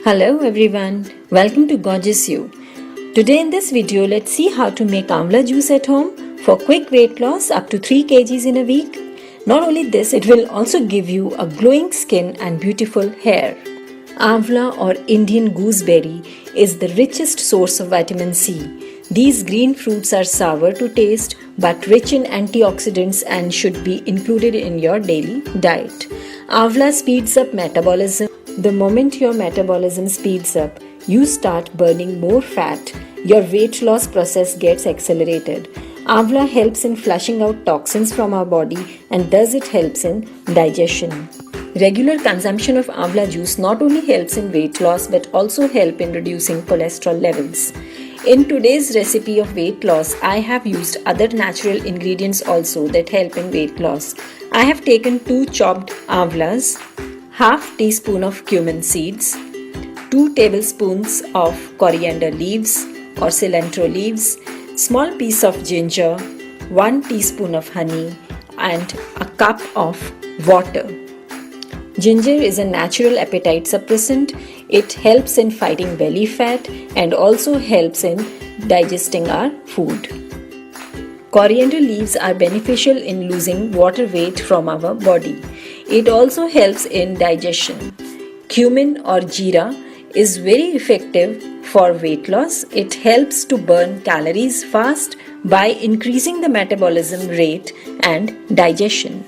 Hello everyone, welcome to Gorgeous You. Today in this video, let's see how to make Amla juice at home for quick weight loss up to 3 kgs in a week. Not only this, it will also give you a glowing skin and beautiful hair. Amla or Indian gooseberry is the richest source of vitamin C. These green fruits are sour to taste but rich in antioxidants and should be included in your daily diet. Amla speeds up metabolism. The moment your metabolism speeds up, you start burning more fat. Your weight loss process gets accelerated. Amla helps in flushing out toxins from our body and thus it helps in digestion. Regular consumption of Amla juice not only helps in weight loss but also help in reducing cholesterol levels. In today's recipe of weight loss, I have used other natural ingredients also that help in weight loss. I have taken 2 chopped Amlas, half teaspoon of cumin seeds, 2 tablespoons of coriander leaves or cilantro leaves, small piece of ginger, 1 teaspoon of honey and a cup of water. Ginger is a natural appetite suppressant. It helps in fighting belly fat and also helps in digesting our food. Coriander leaves are beneficial in losing water weight from our body. It also helps in digestion. Cumin or jeera is very effective for weight loss. It helps to burn calories fast by increasing the metabolism rate and digestion.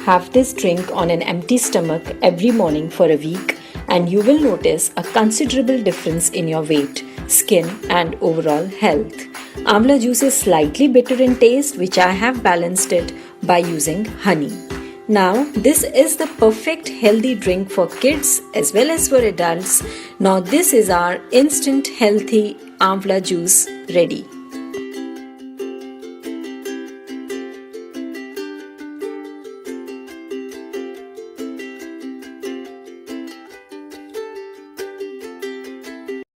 Have this drink on an empty stomach every morning for a week and you will notice a considerable difference in your weight, skin and overall health. Amla juice is slightly bitter in taste, which I have balanced it by using honey. Now this is the perfect healthy drink for kids as well as for adults. Now this is our instant healthy Amla juice ready.